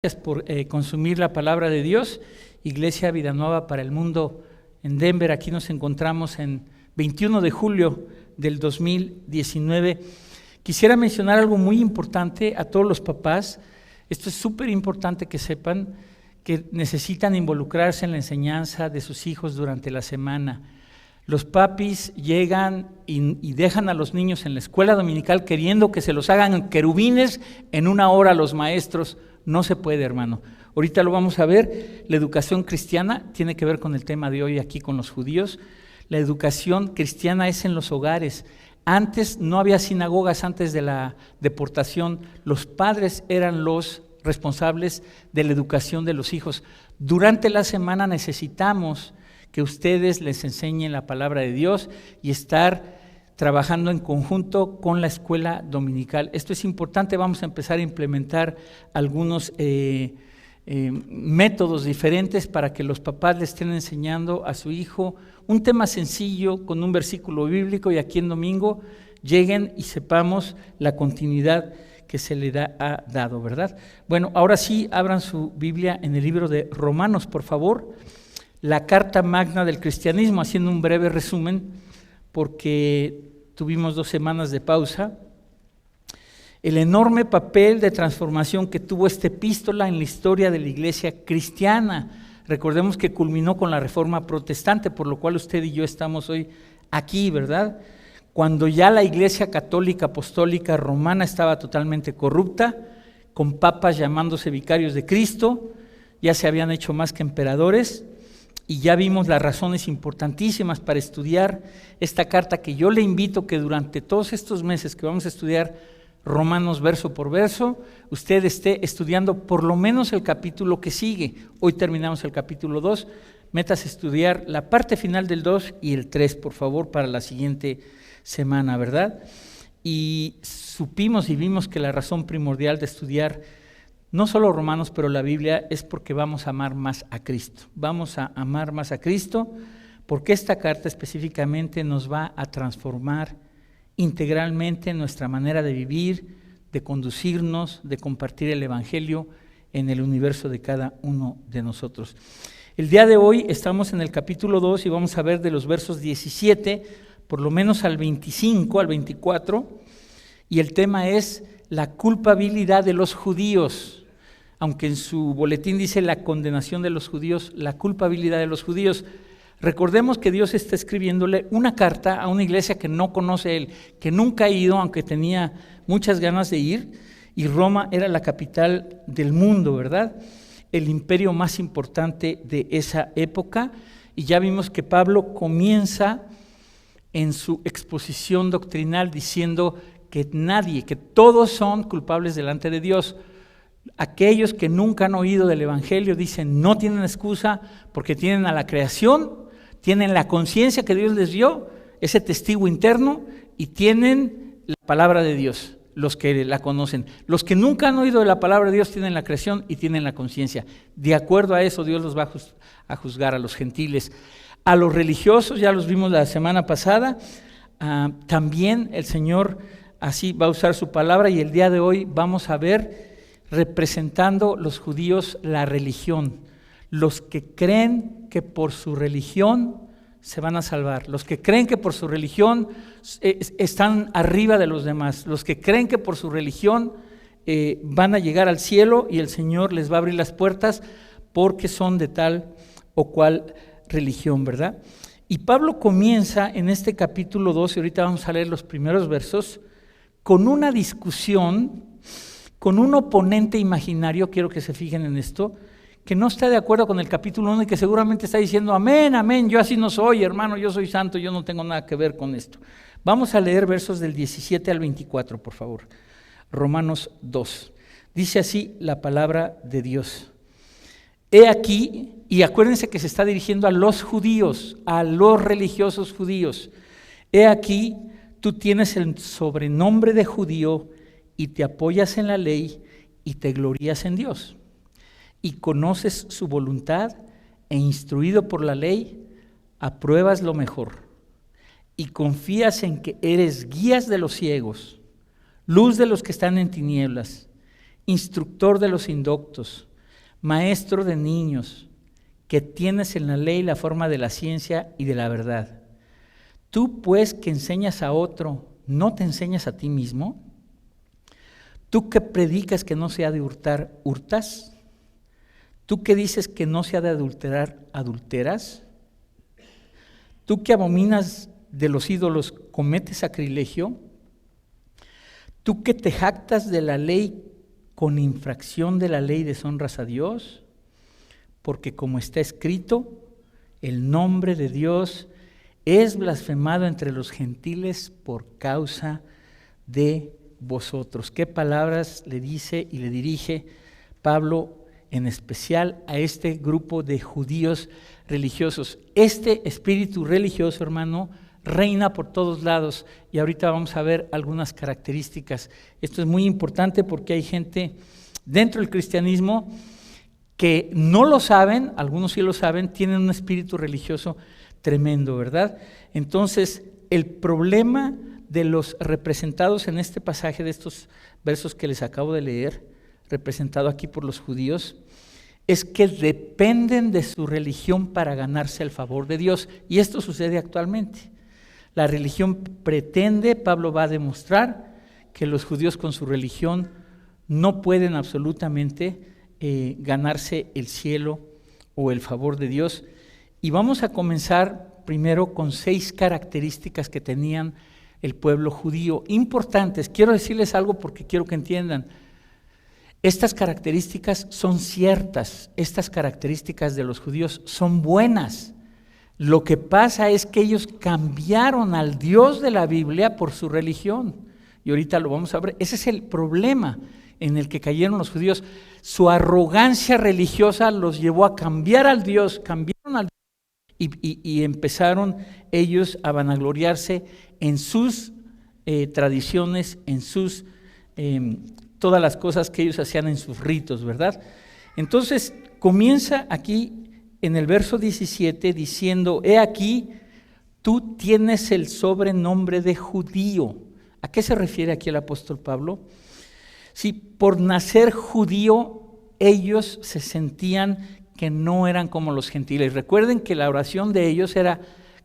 Gracias por consumir la palabra de Dios. Iglesia Vida Nueva para el Mundo en Denver. Aquí nos encontramos en 21 de julio del 2019. Quisiera mencionar algo muy importante a todos los papás. Esto es súper importante que sepan que necesitan involucrarse en la enseñanza de sus hijos durante la semana. Los papis llegan y dejan a los niños en la escuela dominical queriendo que se los hagan querubines en una hora los maestros. No se puede, hermano. Ahorita lo vamos a ver. La educación cristiana tiene que ver con el tema de hoy aquí con los judíos. La educación cristiana es en los hogares. Antes no había sinagogas, antes de la deportación. Los padres eran los responsables de la educación de los hijos. Durante la semana necesitamos que ustedes les enseñen la palabra de Dios y estar trabajando en conjunto con la escuela dominical. Esto es importante. Vamos a empezar a implementar algunos métodos diferentes para que los papás le estén enseñando a su hijo un tema sencillo con un versículo bíblico, y aquí en domingo lleguen y sepamos la continuidad que se le ha dado, ¿verdad? Bueno, ahora sí, abran su Biblia en el libro de Romanos, por favor, la carta magna del cristianismo, haciendo un breve resumen, porque tuvimos 2 semanas de pausa. El enorme papel de transformación que tuvo esta epístola en la historia de la iglesia cristiana. Recordemos que culminó con la Reforma Protestante, por lo cual usted y yo estamos hoy aquí, ¿verdad? Cuando ya la iglesia católica apostólica romana estaba totalmente corrupta, con papas llamándose vicarios de Cristo, ya se habían hecho más que emperadores. Y ya vimos las razones importantísimas para estudiar esta carta, que yo le invito que durante todos estos meses que vamos a estudiar Romanos verso por verso, usted esté estudiando por lo menos el capítulo que sigue. Hoy terminamos el capítulo 2, métase a estudiar la parte final del 2 y el 3, por favor, para la siguiente semana, ¿verdad? Y supimos y vimos que la razón primordial de estudiar no solo Romanos, pero la Biblia, es porque vamos a amar más a Cristo. Vamos a amar más a Cristo porque esta carta específicamente nos va a transformar integralmente nuestra manera de vivir, de conducirnos, de compartir el Evangelio en el universo de cada uno de nosotros. El día de hoy estamos en el capítulo 2 y vamos a ver de los versos 17, por lo menos al 25, al 24, y el tema es la culpabilidad de los judíos. Aunque en su boletín dice la condenación de los judíos, la culpabilidad de los judíos. Recordemos que Dios está escribiéndole una carta a una iglesia que no conoce Él, que nunca ha ido, aunque tenía muchas ganas de ir, y Roma era la capital del mundo, ¿verdad? El imperio más importante de esa época, y ya vimos que Pablo comienza en su exposición doctrinal diciendo que nadie, que todos son culpables delante de Dios. Aquellos que nunca han oído del Evangelio dicen no tienen excusa porque tienen a la creación, tienen la conciencia que Dios les dio, ese testigo interno, y tienen la palabra de Dios, los que la conocen. Los que nunca han oído de la palabra de Dios tienen la creación y tienen la conciencia. De acuerdo a eso Dios los va a juzgar a los gentiles. A los religiosos, ya los vimos la semana pasada, también el Señor así va a usar su palabra, y el día de hoy vamos a ver representando los judíos la religión, los que creen que por su religión se van a salvar, los que creen que por su religión están arriba de los demás, los que creen que por su religión van a llegar al cielo y el Señor les va a abrir las puertas porque son de tal o cual religión, ¿verdad? Y Pablo comienza en este capítulo 12, ahorita vamos a leer los primeros versos, con una discusión con un oponente imaginario. Quiero que se fijen en esto, que no está de acuerdo con el capítulo 1 y que seguramente está diciendo amén, amén, yo así no soy, hermano, yo soy santo, yo no tengo nada que ver con esto. Vamos a leer versos del 17 al 24, por favor. Romanos 2. Dice así la palabra de Dios. He aquí, y acuérdense que se está dirigiendo a los judíos, a los religiosos judíos. He aquí, tú tienes el sobrenombre de judío y te apoyas en la ley y te glorías en Dios, y conoces su voluntad, e instruido por la ley, apruebas lo mejor, y confías en que eres guías de los ciegos, luz de los que están en tinieblas, instructor de los indoctos, maestro de niños, que tienes en la ley la forma de la ciencia y de la verdad. Tú, pues, que enseñas a otro, ¿no te enseñas a ti mismo? Tú que predicas que no se ha de hurtar, ¿hurtas? Tú que dices que no se ha de adulterar, ¿adulteras? Tú que abominas de los ídolos, ¿cometes sacrilegio? Tú que te jactas de la ley, con infracción de la ley deshonras a Dios, porque como está escrito, el nombre de Dios es blasfemado entre los gentiles por causa de vosotros. ¿Qué palabras le dice y le dirige Pablo en especial a este grupo de judíos religiosos? Este espíritu religioso, hermano, reina por todos lados y ahorita vamos a ver algunas características. Esto es muy importante porque hay gente dentro del cristianismo que no lo saben, algunos sí lo saben, tienen un espíritu religioso tremendo, ¿verdad? Entonces, el problema de los representados en este pasaje de estos versos que les acabo de leer, representado aquí por los judíos, es que dependen de su religión para ganarse el favor de Dios, y esto sucede actualmente. La religión pretende, Pablo va a demostrar, que los judíos con su religión no pueden absolutamente ganarse el cielo o el favor de Dios. Y vamos a comenzar primero con 6 características que tenían el pueblo judío, importantes. Quiero decirles algo porque quiero que entiendan. Estas características son ciertas, estas características de los judíos son buenas. Lo que pasa es que ellos cambiaron al Dios de la Biblia por su religión. Y ahorita lo vamos a ver. Ese es el problema en el que cayeron los judíos. Su arrogancia religiosa los llevó a cambiar al Dios, cambiaron al Dios y empezaron ellos a vanagloriarse en sus tradiciones, en sus todas las cosas que ellos hacían en sus ritos, ¿verdad? Entonces comienza aquí en el verso 17 diciendo, he aquí, tú tienes el sobrenombre de judío. ¿A qué se refiere aquí el apóstol Pablo? Si por nacer judío ellos se sentían que no eran como los gentiles. Recuerden que la oración de ellos era,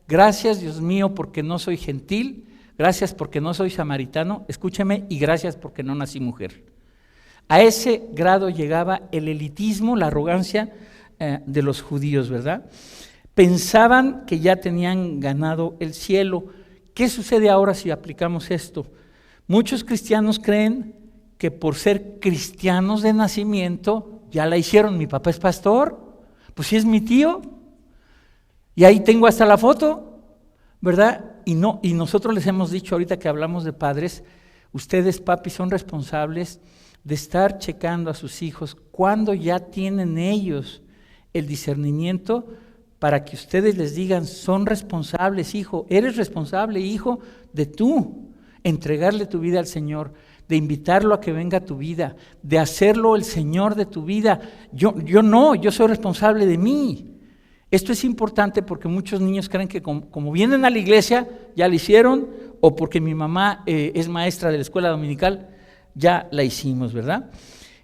gracias Dios mío porque no soy gentil, gracias porque no soy samaritano, escúchame, y gracias porque no nací mujer. A ese grado llegaba el elitismo, la arrogancia de los judíos, ¿verdad? Pensaban que ya tenían ganado el cielo. ¿Qué sucede ahora si aplicamos esto? Muchos cristianos creen que por ser cristianos de nacimiento ya la hicieron. Mi papá es pastor, pues sí es mi tío, y ahí tengo hasta la foto, ¿verdad? Y nosotros les hemos dicho ahorita que hablamos de padres, ustedes, papi, son responsables de estar checando a sus hijos cuando ya tienen ellos el discernimiento para que ustedes les digan, son responsables, hijo, eres responsable, hijo, de tú entregarle tu vida al Señor, de invitarlo a que venga a tu vida, de hacerlo el Señor de tu vida. Yo soy responsable de mí. Esto es importante porque muchos niños creen que como vienen a la iglesia, ya la hicieron, o porque mi mamá es maestra de la escuela dominical, ya la hicimos, ¿verdad?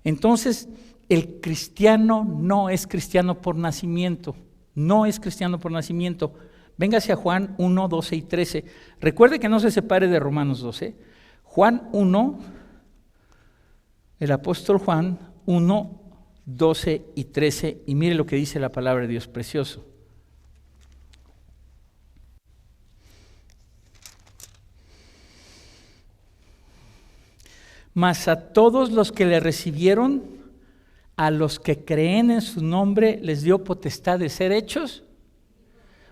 Entonces, el cristiano no es cristiano por nacimiento, no es cristiano por nacimiento. Véngase a Juan 1, 12 y 13. Recuerde que no se separe de Romanos 12. Juan 1, el apóstol Juan 1, 12 y 13, y mire lo que dice la palabra de Dios, precioso. Mas a todos los que le recibieron, a los que creen en su nombre, les dio potestad de ser hechos.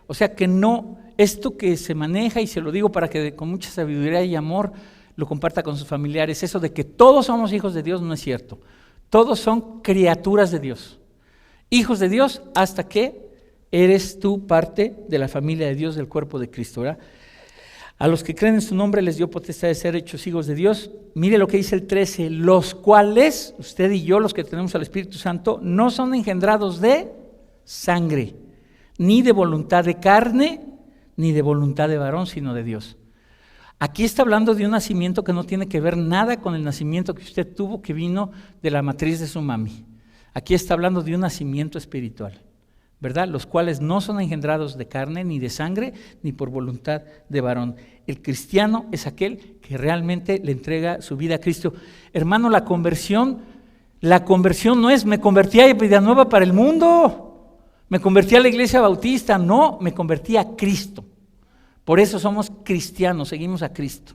O sea que no, esto que se maneja, y se lo digo para que con mucha sabiduría y amor lo comparta con sus familiares, eso de que todos somos hijos de Dios no es cierto. Todos son criaturas de Dios, hijos de Dios hasta que eres tú parte de la familia de Dios, del cuerpo de Cristo, ¿verdad? A los que creen en su nombre les dio potestad de ser hechos hijos de Dios. Mire lo que dice el 13, los cuales, usted y yo, los que tenemos al Espíritu Santo, no son engendrados de sangre, ni de voluntad de carne, ni de voluntad de varón, sino de Dios. Aquí está hablando de un nacimiento que no tiene que ver nada con el nacimiento que usted tuvo, que vino de la matriz de su mami. Aquí está hablando de un nacimiento espiritual, ¿verdad? Los cuales no son engendrados de carne, ni de sangre, ni por voluntad de varón. El cristiano es aquel que realmente le entrega su vida a Cristo. Hermano, la conversión no es me convertí a vida nueva para el mundo, me convertí a la iglesia bautista, no, me convertí a Cristo. Por eso somos cristianos, seguimos a Cristo.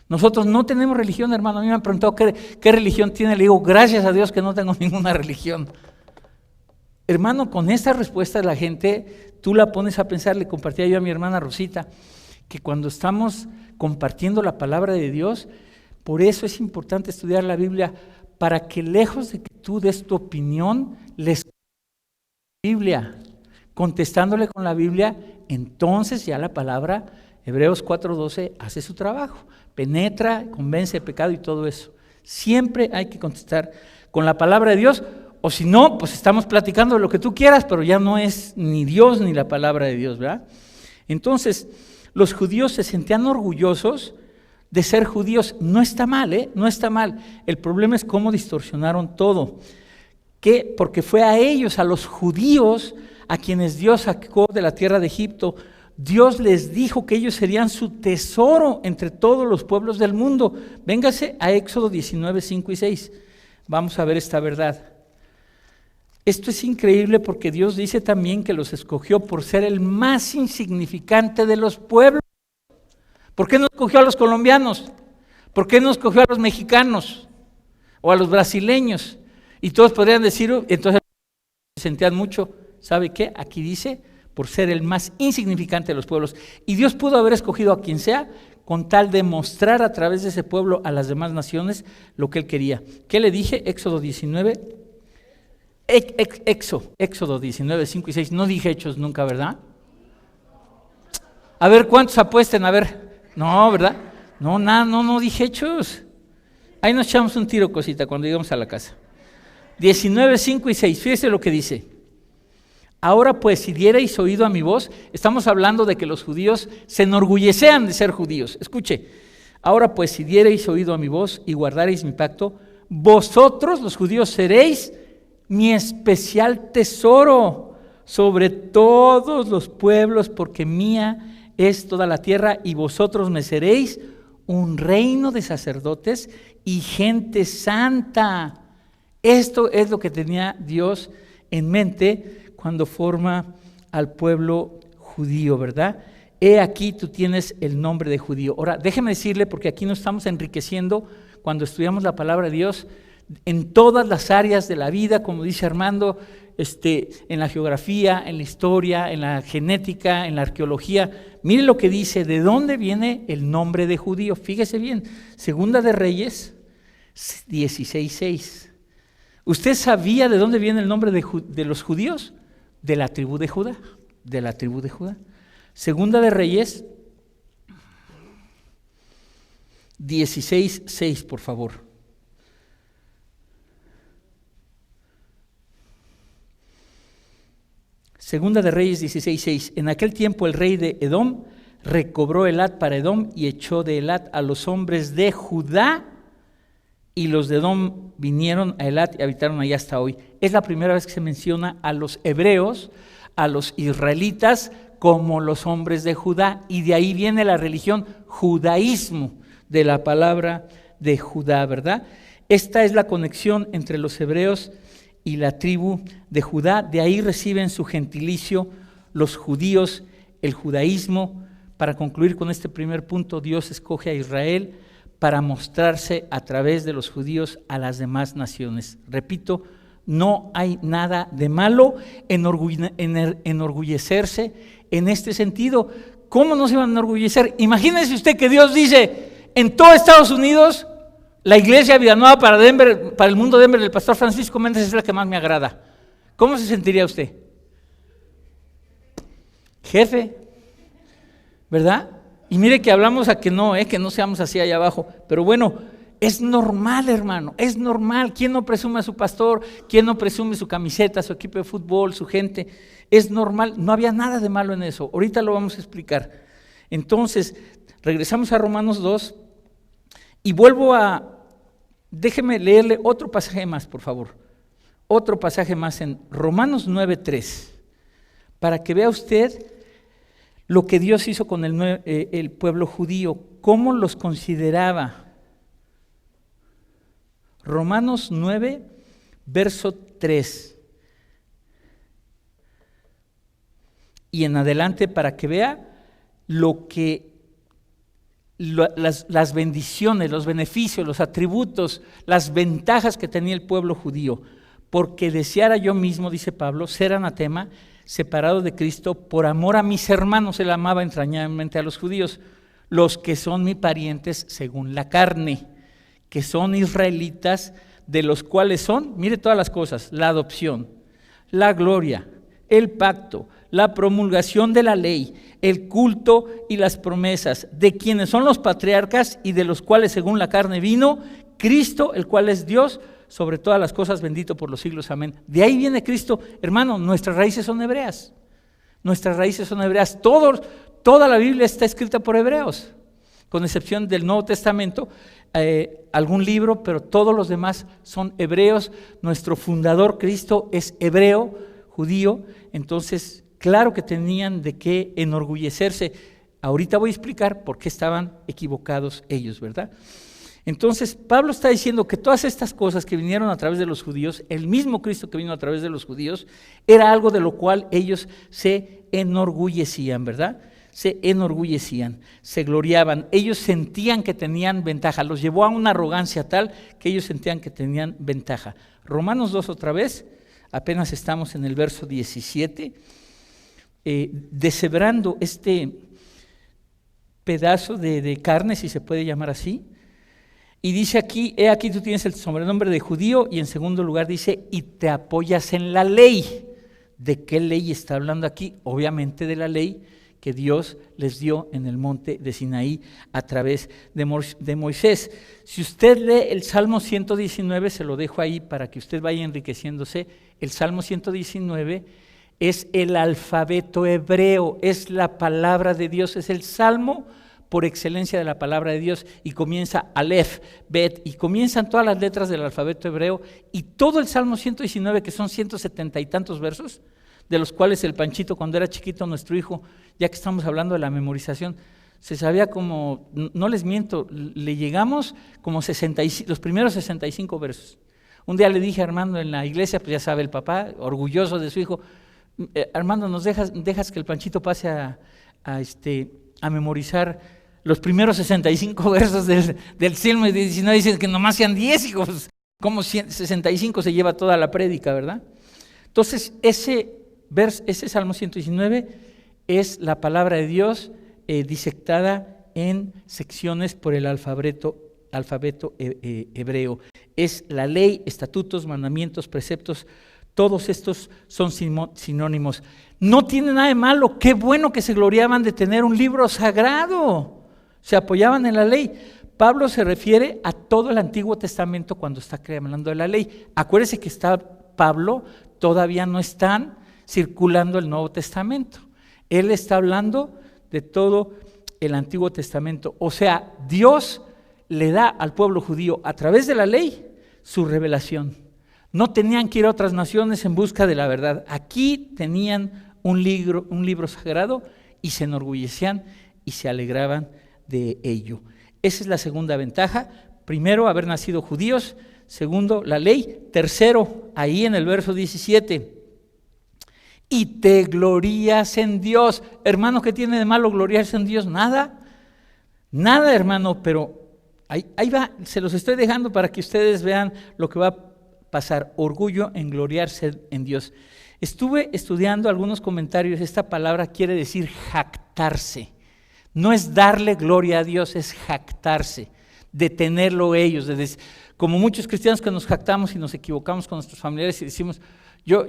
Nosotros no tenemos religión, hermano. A mí me han preguntado qué religión tiene. Le digo, gracias a Dios que no tengo ninguna religión. Hermano, con esta respuesta de la gente, tú la pones a pensar. Le compartía yo a mi hermana Rosita, que cuando estamos compartiendo la palabra de Dios, por eso es importante estudiar la Biblia, para que lejos de que tú des tu opinión, les Biblia, contestándole con la Biblia, entonces ya la palabra, Hebreos 4:12, hace su trabajo. Penetra, convence de pecado y todo eso. Siempre hay que contestar con la palabra de Dios, o si no, pues estamos platicando de lo que tú quieras, pero ya no es ni Dios ni la palabra de Dios, ¿verdad? Entonces, los judíos se sentían orgullosos de ser judíos. No está mal, no está mal. El problema es cómo distorsionaron todo. ¿Qué? Porque fue a ellos, a los judíos, a quienes Dios sacó de la tierra de Egipto. Dios les dijo que ellos serían su tesoro entre todos los pueblos del mundo. Véngase a Éxodo 19, 5 y 6. Vamos a ver esta verdad. Esto es increíble porque Dios dice también que los escogió por ser el más insignificante de los pueblos. ¿Por qué no escogió a los colombianos? ¿Por qué no escogió a los mexicanos o a los brasileños? Y todos podrían decir, entonces se sentían mucho. ¿Sabe qué? Aquí dice, por ser el más insignificante de los pueblos. Y Dios pudo haber escogido a quien sea con tal de mostrar a través de ese pueblo a las demás naciones lo que Él quería. ¿Qué le dije? Éxodo 19, Éxodo 19, 5 y 6. No dije Hechos nunca, ¿verdad? A ver, ¿cuántos apuesten? A ver. No, ¿verdad? No dije Hechos. Ahí nos echamos un tiro, cosita, cuando llegamos a la casa. 19, 5 y 6. Fíjese lo que dice. Ahora pues, si dierais oído a mi voz, estamos hablando de que los judíos se enorgullecían de ser judíos. Escuche, ahora pues, si dierais oído a mi voz y guardareis mi pacto, vosotros, los judíos, seréis mi especial tesoro sobre todos los pueblos, porque mía es toda la tierra, y vosotros me seréis un reino de sacerdotes y gente santa. Esto es lo que tenía Dios en mente cuando forma al pueblo judío, ¿verdad? He aquí tú tienes el nombre de judío. Ahora, déjeme decirle, porque aquí nos estamos enriqueciendo cuando estudiamos la palabra de Dios en todas las áreas de la vida, como dice Armando, en la geografía, en la historia, en la genética, en la arqueología. Mire lo que dice, ¿de dónde viene el nombre de judío? Fíjese bien, Segunda de Reyes 16:6. ¿Usted sabía de dónde viene el nombre de los judíos? De la tribu de Judá, de la tribu de Judá. Segunda de Reyes 16:6, por favor. Segunda de Reyes 16:6. En aquel tiempo el rey de Edom recobró Elat para Edom y echó de Elat a los hombres de Judá, y los de Edom vinieron a Elat y habitaron allá hasta hoy. Es la primera vez que se menciona a los hebreos, a los israelitas, como los hombres de Judá, y de ahí viene la religión judaísmo, de la palabra de Judá, ¿verdad? Esta es la conexión entre los hebreos y la tribu de Judá. De ahí reciben su gentilicio los judíos, el judaísmo. Para concluir con este primer punto, Dios escoge a Israel para mostrarse a través de los judíos a las demás naciones. Repito, no hay nada de malo en enorgullecerse en este sentido. ¿Cómo no se van a enorgullecer? Imagínese usted que Dios dice, en todo Estados Unidos, la iglesia Villanueva para Denver, para el mundo de Denver, del pastor Francisco Méndez es la que más me agrada. ¿Cómo se sentiría usted? Jefe, ¿verdad? Y mire que hablamos a que no seamos así allá abajo, pero bueno, es normal, hermano, es normal. ¿Quién no presume a su pastor? ¿Quién no presume su camiseta, su equipo de fútbol, su gente? Es normal, no había nada de malo en eso. Ahorita lo vamos a explicar. Entonces, regresamos a Romanos 2 y déjeme leerle otro pasaje más, por favor. otro pasaje más en Romanos 9:3, para que vea usted lo que Dios hizo con el pueblo judío, cómo los consideraba. Romanos 9, verso 3. Y en adelante, para que vea las bendiciones, los beneficios, los atributos, las ventajas que tenía el pueblo judío. Porque deseara yo mismo, dice Pablo, ser anatema, separado de Cristo, por amor a mis hermanos. Él amaba entrañablemente a los judíos, los que son mis parientes según la carne, que son israelitas, de los cuales son, mire todas las cosas: la adopción, la gloria, el pacto, la promulgación de la ley, el culto y las promesas, de quienes son los patriarcas y de los cuales según la carne vino Cristo, el cual es Dios sobre todas las cosas, bendito por los siglos, amén. De ahí viene Cristo, hermano. Nuestras raíces son hebreas, toda la Biblia está escrita por hebreos, con excepción del Nuevo Testamento, algún libro, pero todos los demás son hebreos. Nuestro fundador Cristo es hebreo, judío. Entonces, claro que tenían de qué enorgullecerse. Ahorita voy a explicar por qué estaban equivocados ellos, ¿verdad? Entonces, Pablo está diciendo que todas estas cosas que vinieron a través de los judíos, el mismo Cristo que vino a través de los judíos, era algo de lo cual ellos se enorgullecían, ¿verdad? Se enorgullecían, se gloriaban. Ellos sentían que tenían ventaja, los llevó a una arrogancia tal que ellos sentían que tenían ventaja. Romanos 2 otra vez, apenas estamos en el verso 17, deshebrando este pedazo de carne, si se puede llamar así. Y dice aquí, he aquí tú tienes el sobrenombre de judío, y en segundo lugar dice, y te apoyas en la ley. ¿De qué ley está hablando aquí? Obviamente de la ley que Dios les dio en el monte de Sinaí a través de Moisés. Si usted lee el Salmo 119, se lo dejo ahí para que usted vaya enriqueciéndose. El Salmo 119 es el alfabeto hebreo, es la palabra de Dios, es el Salmo por excelencia de la palabra de Dios, y comienza Aleph, Bet, y comienzan todas las letras del alfabeto hebreo, y todo el Salmo 119, que son 170 y tantos versos, de los cuales el Panchito, cuando era chiquito, nuestro hijo, ya que estamos hablando de la memorización, se sabía como, no les miento, le llegamos como los primeros 65 versos. Un día le dije a Armando en la iglesia, pues ya sabe el papá, orgulloso de su hijo, Armando, ¿nos dejas que el Panchito pase a memorizar los primeros 65 versos del Salmo? Y no dicen que nomás sean 10, hijos, como 65 se lleva toda la prédica, ¿verdad? Entonces, ese Salmo 119 es la palabra de Dios disectada en secciones por el alfabeto hebreo. Es la ley, estatutos, mandamientos, preceptos, todos estos son sinónimos. No tiene nada de malo, qué bueno que se gloriaban de tener un libro sagrado, se apoyaban en la ley. Pablo se refiere a todo el Antiguo Testamento cuando está hablando de la ley. Acuérdese que Pablo todavía no están circulando el Nuevo Testamento. Él está hablando de todo el Antiguo Testamento. O sea, Dios le da al pueblo judío a través de la ley su revelación. No tenían que ir a otras naciones en busca de la verdad. Aquí tenían un libro sagrado y se enorgullecían y se alegraban de ello. Esa es la segunda ventaja. Primero, haber nacido judíos. Segundo, la ley. Tercero, ahí en el verso 17, y te glorías en Dios. Hermano, ¿qué tiene de malo gloriarse en Dios? Nada, hermano, pero ahí va, se los estoy dejando para que ustedes vean lo que va a pasar. Orgullo en gloriarse en Dios. Estuve estudiando algunos comentarios. Esta palabra quiere decir jactarse. No es darle gloria a Dios, es jactarse, de tenerlo ellos. Como muchos cristianos que nos jactamos y nos equivocamos con nuestros familiares y decimos, yo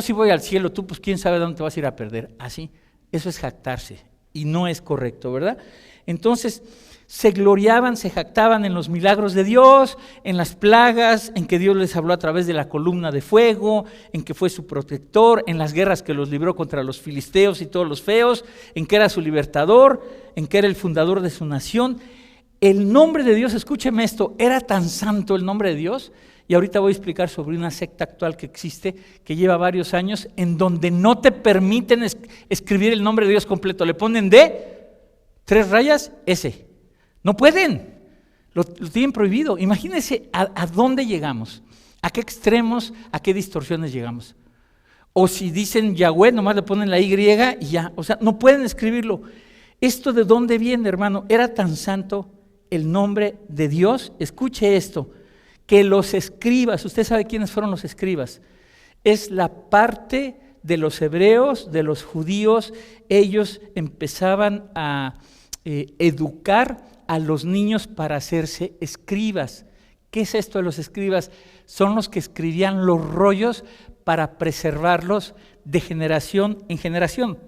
sí voy al cielo, tú pues quién sabe dónde te vas a ir a perder. Así, eso es jactarse y no es correcto, ¿verdad? Entonces, se gloriaban, se jactaban en los milagros de Dios, en las plagas, en que Dios les habló a través de la columna de fuego, en que fue su protector, en las guerras que los libró contra los filisteos y todos los feos, en que era su libertador, en que era el fundador de su nación. El nombre de Dios, escúcheme esto, era tan santo el nombre de Dios Y ahorita voy a explicar sobre una secta actual que existe, que lleva varios años, en donde no te permiten escribir el nombre de Dios completo. Le ponen D, 3 rayas, S. No pueden. Lo tienen prohibido. Imagínense a dónde llegamos, a qué extremos, a qué distorsiones llegamos. O si dicen Yahweh, nomás le ponen la Y y ya. O sea, no pueden escribirlo. ¿Esto de dónde viene, hermano? Era tan santo el nombre de Dios. Escuche esto, que los escribas, usted sabe quiénes fueron los escribas, es la parte de los hebreos, de los judíos. Ellos empezaban a educar a los niños para hacerse escribas. ¿Qué es esto de los escribas? Son los que escribían los rollos para preservarlos de generación en generación.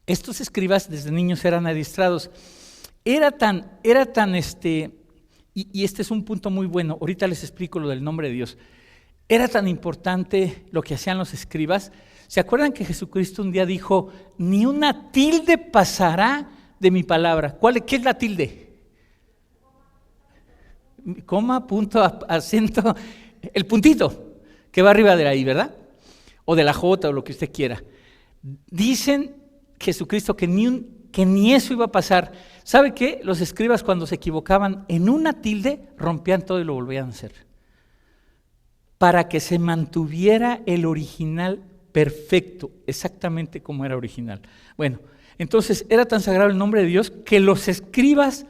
Estos escribas desde niños eran adiestrados. Era tan y este es un punto muy bueno, ahorita les explico lo del nombre de Dios. Era tan importante lo que hacían los escribas. ¿Se acuerdan que Jesucristo un día dijo, ni una tilde pasará de mi palabra? ¿Qué es la tilde? Coma, punto, acento, el puntito que va arriba de ahí, ¿verdad? O de la J o lo que usted quiera. Dicen Jesucristo que ni eso iba a pasar. ¿Sabe qué? Los escribas, cuando se equivocaban en una tilde, rompían todo y lo volvían a hacer, para que se mantuviera el original perfecto, exactamente como era original. Bueno, entonces era tan sagrado el nombre de Dios que los escribas,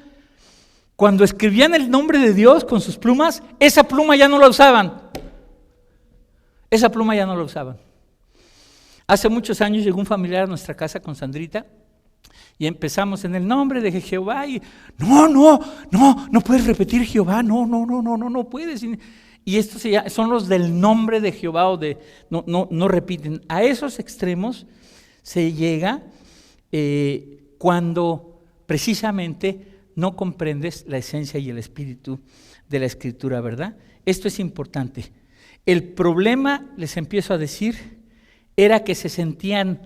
cuando escribían el nombre de Dios con sus plumas, esa pluma ya no la usaban. Esa pluma ya no la usaban. Hace muchos años llegó un familiar a nuestra casa con Sandrita y empezamos en el nombre de Jehová y no puedes repetir Jehová, no puedes. Y estos son los del nombre de Jehová, o de no repiten. A esos extremos se llega cuando precisamente no comprendes la esencia y el espíritu de la Escritura, ¿verdad? Esto es importante. El problema, les empiezo a decir, era que se sentían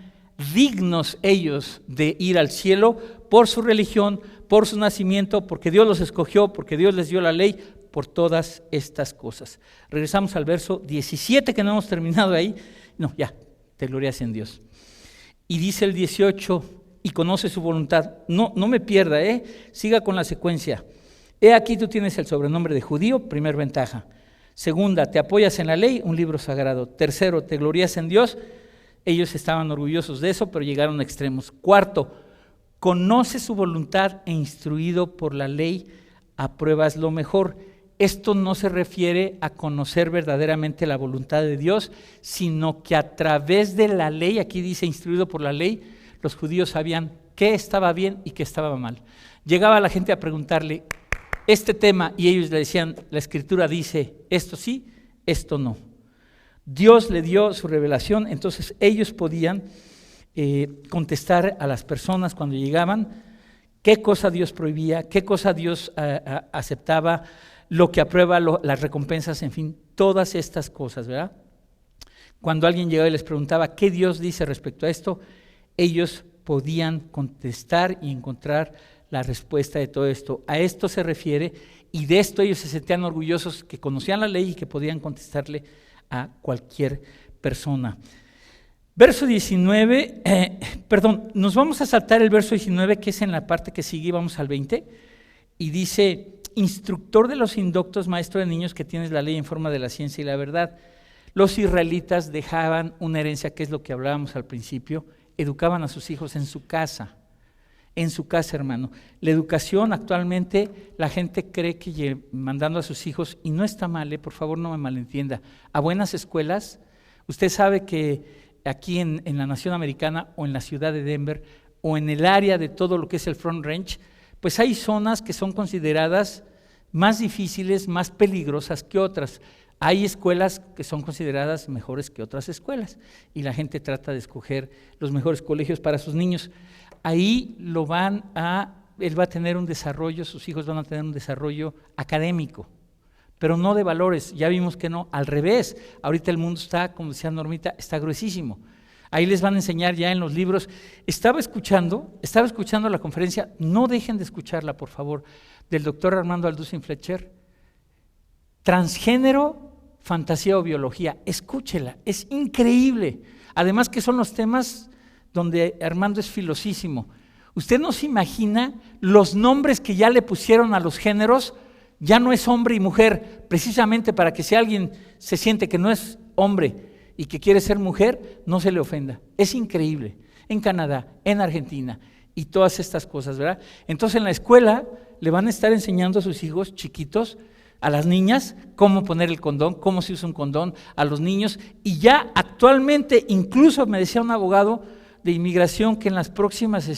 dignos ellos de ir al cielo por su religión, por su nacimiento, porque Dios los escogió, porque Dios les dio la ley, por todas estas cosas. Regresamos al verso 17, que no hemos terminado ahí. No, ya, te glorias en Dios. Y dice el 18, y conoce su voluntad. No me pierda, siga con la secuencia. He aquí tú tienes el sobrenombre de judío, primer ventaja. Segunda, te apoyas en la ley, un libro sagrado. Tercero, te glorías en Dios. Ellos estaban orgullosos de eso, pero llegaron a extremos. Cuarto, conoce su voluntad e instruido por la ley, apruebas lo mejor. Esto no se refiere a conocer verdaderamente la voluntad de Dios, sino que a través de la ley, aquí dice instruido por la ley, los judíos sabían qué estaba bien y qué estaba mal. Llegaba la gente a preguntarle este tema y ellos le decían, la Escritura dice esto sí, esto no. Dios le dio su revelación, entonces ellos podían contestar a las personas cuando llegaban qué cosa Dios prohibía, qué cosa Dios aceptaba, lo que aprueba, las recompensas, en fin, todas estas cosas, ¿verdad? Cuando alguien llegaba y les preguntaba qué Dios dice respecto a esto, ellos podían contestar y encontrar la respuesta de todo esto. A esto se refiere, y de esto ellos se sentían orgullosos, que conocían la ley y que podían contestarle a cualquier persona. Verso 19, nos vamos a saltar el verso 19, que es en la parte que sigue, vamos al 20, y dice, instructor de los indoctos, maestro de niños, que tienes la ley en forma de la ciencia y la verdad. Los israelitas dejaban una herencia, que es lo que hablábamos al principio, educaban a sus hijos en su casa, hermano. La educación actualmente, la gente cree que mandando a sus hijos, y no está mal, por favor no me malentienda, a buenas escuelas. Usted sabe que aquí en la nación americana, o en la ciudad de Denver, o en el área de todo lo que es el Front Range, pues hay zonas que son consideradas más difíciles, más peligrosas que otras. Hay escuelas que son consideradas mejores que otras escuelas y la gente trata de escoger los mejores colegios para sus niños. Ahí él va a tener un desarrollo, sus hijos van a tener un desarrollo académico, pero no de valores. Ya vimos que no, al revés. Ahorita el mundo está, como decía Normita, está gruesísimo. Ahí les van a enseñar ya en los libros. Estaba escuchando la conferencia, no dejen de escucharla, por favor, del doctor Armando Alducin Fletcher. Transgénero, fantasía o biología. Escúchela, es increíble. Además que son los temas donde Armando es filosísimo. Usted no se imagina los nombres que ya le pusieron a los géneros. Ya no es hombre y mujer, precisamente para que si alguien se siente que no es hombre y que quiere ser mujer, no se le ofenda. Es increíble. En Canadá, en Argentina y todas estas cosas, ¿verdad? Entonces en la escuela le van a estar enseñando a sus hijos chiquitos, a las niñas, cómo poner el condón, cómo se usa un condón, a los niños, y ya actualmente, incluso me decía un abogado de inmigración que en las próximas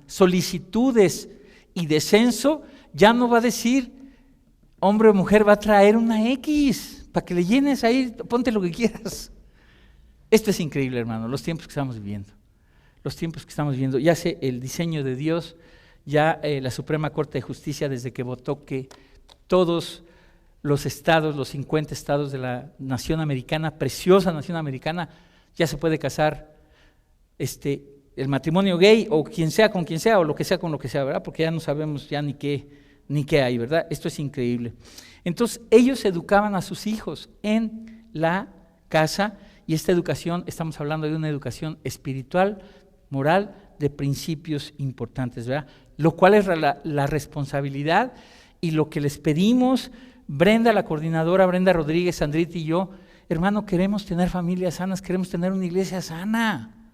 solicitudes y de censo, ya no va a decir hombre o mujer, va a traer una X, para que le llenes ahí, ponte lo que quieras. Esto es increíble, hermano, los tiempos que estamos viviendo. Los tiempos que estamos viviendo, ya sé, el diseño de Dios, ya la Suprema Corte de Justicia, desde que votó que todos los estados, los 50 estados de la nación americana, preciosa nación americana, ya se puede casar el matrimonio gay o quien sea con quien sea o lo que sea con lo que sea, ¿verdad? Porque ya no sabemos ya ni qué hay, ¿verdad? Esto es increíble. Entonces, ellos educaban a sus hijos en la casa y esta educación, estamos hablando de una educación espiritual, moral, de principios importantes, ¿verdad? Lo cual es la responsabilidad y lo que les pedimos, Brenda, la coordinadora, Brenda Rodríguez, Sandrita y yo, hermano, queremos tener familias sanas, queremos tener una iglesia sana.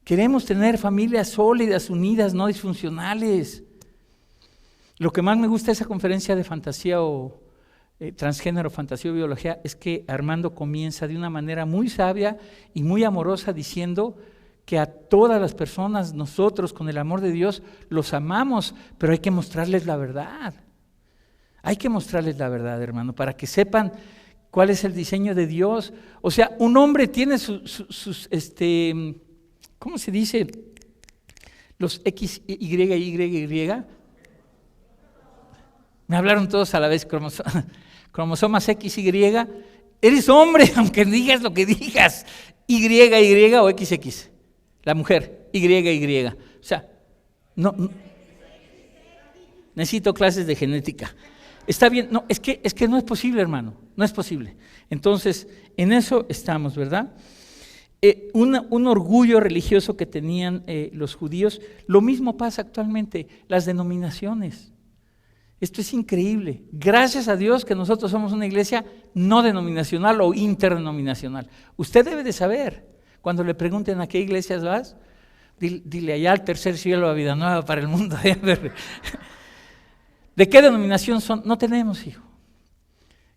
Queremos tener familias sólidas, unidas, no disfuncionales. Lo que más me gusta de esa conferencia de fantasía o transgénero, fantasía o biología es que Armando comienza de una manera muy sabia y muy amorosa diciendo que a todas las personas, nosotros con el amor de Dios, los amamos, pero hay que mostrarles la verdad. Hay que mostrarles la verdad, hermano, para que sepan cuál es el diseño de Dios. O sea, un hombre tiene sus ¿cómo se dice? Los X, Y, Y. Me hablaron todos a la vez, cromosomas X, Y. Eres hombre, aunque digas lo que digas. Y, o XX. La mujer, Y. O sea, no. Necesito clases de genética. Está bien, no, es que no es posible, hermano, no es posible. Entonces, en eso estamos, ¿verdad? Un orgullo religioso que tenían los judíos, lo mismo pasa actualmente, las denominaciones. Esto es increíble. Gracias a Dios que nosotros somos una iglesia no denominacional o interdenominacional. Usted debe de saber, cuando le pregunten a qué iglesias vas, dile allá al tercer cielo, a Vida Nueva para el mundo. ¿De qué denominación son? No tenemos, hijo.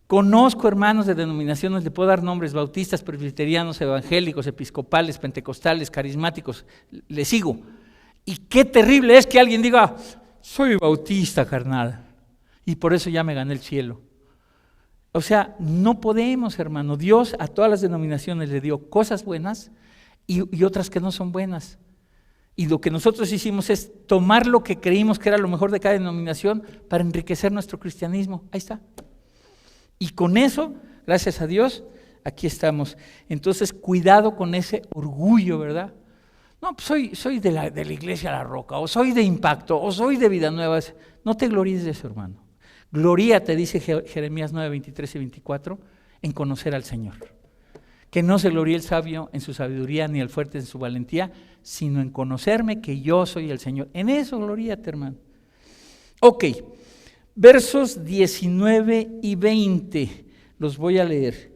Conozco hermanos de denominaciones, le puedo dar nombres: bautistas, presbiterianos, evangélicos, episcopales, pentecostales, carismáticos, le sigo. Y qué terrible es que alguien diga, soy bautista, carnal, y por eso ya me gané el cielo. O sea, no podemos, hermano. Dios a todas las denominaciones le dio cosas buenas y otras que no son buenas. Y lo que nosotros hicimos es tomar lo que creímos que era lo mejor de cada denominación para enriquecer nuestro cristianismo. Ahí está. Y con eso, gracias a Dios, aquí estamos. Entonces, cuidado con ese orgullo, ¿verdad? No, pues soy de la Iglesia La Roca, o soy de Impacto, o soy de Vida Nueva. No te gloríes de eso, hermano. Gloríate, dice Jeremías 9, 23 y 24, en conocer al Señor. Que no se gloríe el sabio en su sabiduría, ni el fuerte en su valentía, sino en conocerme, que yo soy el Señor. En eso gloríate, hermano. Ok, versos 19 y 20, los voy a leer.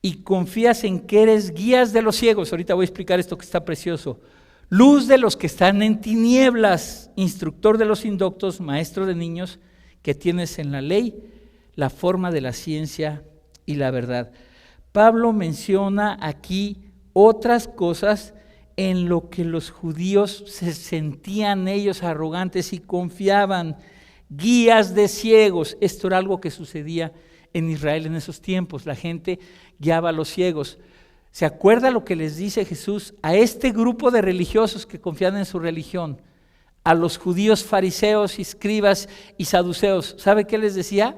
Y confías en que eres guías de los ciegos. Ahorita voy a explicar esto que está precioso. Luz de los que están en tinieblas, instructor de los indoctos, maestro de niños, que tienes en la ley la forma de la ciencia y la verdad. Pablo menciona aquí otras cosas en lo que los judíos se sentían ellos arrogantes y confiaban. Guías de ciegos, esto era algo que sucedía en Israel en esos tiempos, la gente guiaba a los ciegos. ¿Se acuerda lo que les dice Jesús a este grupo de religiosos que confían en su religión? A los judíos fariseos, escribas y saduceos, ¿sabe qué les decía?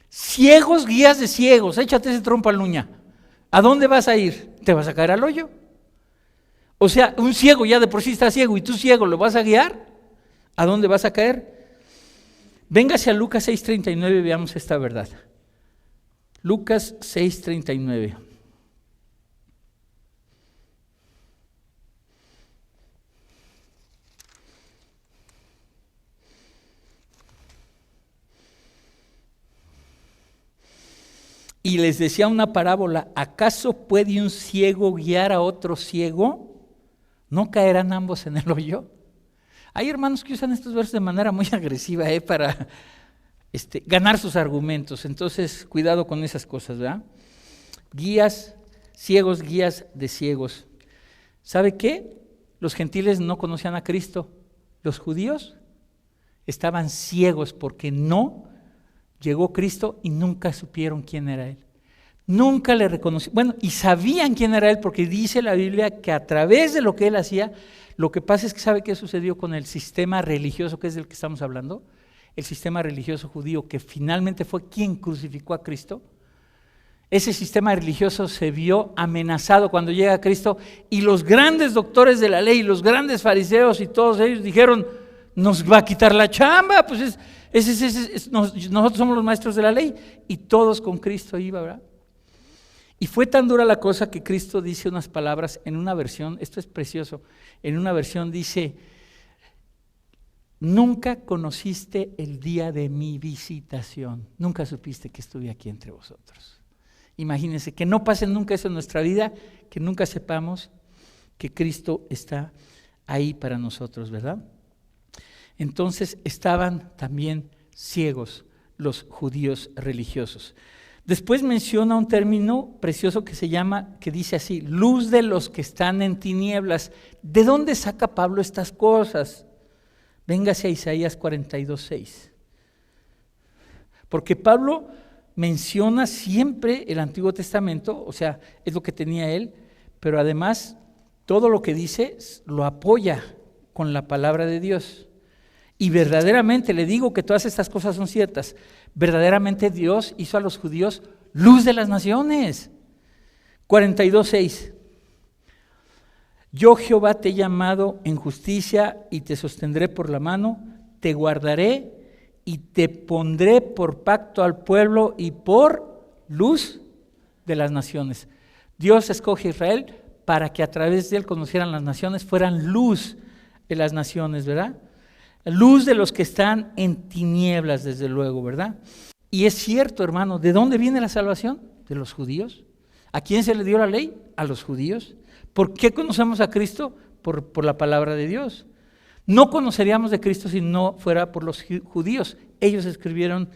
Ciegos, guías de ciegos, échate ese trompo al uña. ¿A dónde vas a ir? ¿Te vas a caer al hoyo? O sea, un ciego ya de por sí está ciego y tú ciego, ¿lo vas a guiar? ¿A dónde vas a caer? Véngase a Lucas 6:39 y veamos esta verdad. Lucas 6:39. Y les decía una parábola: ¿acaso puede un ciego guiar a otro ciego? ¿No caerán ambos en el hoyo? Hay hermanos que usan estos versos de manera muy agresiva para ganar sus argumentos. Entonces, cuidado con esas cosas, ¿verdad? Guías de ciegos. ¿Sabe qué? Los gentiles no conocían a Cristo. Los judíos estaban ciegos porque no llegó Cristo y nunca supieron quién era Él. Nunca le reconocieron. Bueno, y sabían quién era Él porque dice la Biblia que a través de lo que Él hacía, lo que pasa es que ¿sabe qué sucedió con el sistema religioso, que es del que estamos hablando? El sistema religioso judío, que finalmente fue quien crucificó a Cristo. Ese sistema religioso se vio amenazado cuando llega Cristo, y los grandes doctores de la ley, los grandes fariseos y todos ellos dijeron: nos va a quitar la chamba, pues nosotros somos los maestros de la ley, y todos con Cristo iba, ¿verdad? Y fue tan dura la cosa que Cristo dice unas palabras en una versión, esto es precioso, en una versión dice: nunca conociste el día de mi visitación, nunca supiste que estuve aquí entre vosotros. Imagínense, que no pase nunca eso en nuestra vida, que nunca sepamos que Cristo está ahí para nosotros, ¿verdad? Entonces estaban también ciegos los judíos religiosos. Después menciona un término precioso que dice así: luz de los que están en tinieblas. ¿De dónde saca Pablo estas cosas? Véngase a Isaías 42:6. Porque Pablo menciona siempre el Antiguo Testamento, o sea, es lo que tenía él, pero además todo lo que dice lo apoya con la palabra de Dios. Y verdaderamente le digo que todas estas cosas son ciertas. Verdaderamente Dios hizo a los judíos luz de las naciones. 42:6. Yo, Jehová, te he llamado en justicia y te sostendré por la mano, te guardaré y te pondré por pacto al pueblo y por luz de las naciones. Dios escoge a Israel para que a través de él conocieran las naciones, fueran luz de las naciones, ¿verdad? Luz de los que están en tinieblas, desde luego, ¿verdad? Y es cierto, hermano, ¿de dónde viene la salvación? De los judíos. ¿A quién se le dio la ley? A los judíos. ¿Por qué conocemos a Cristo? Por la palabra de Dios. No conoceríamos de Cristo si no fuera por los judíos. Ellos escribieron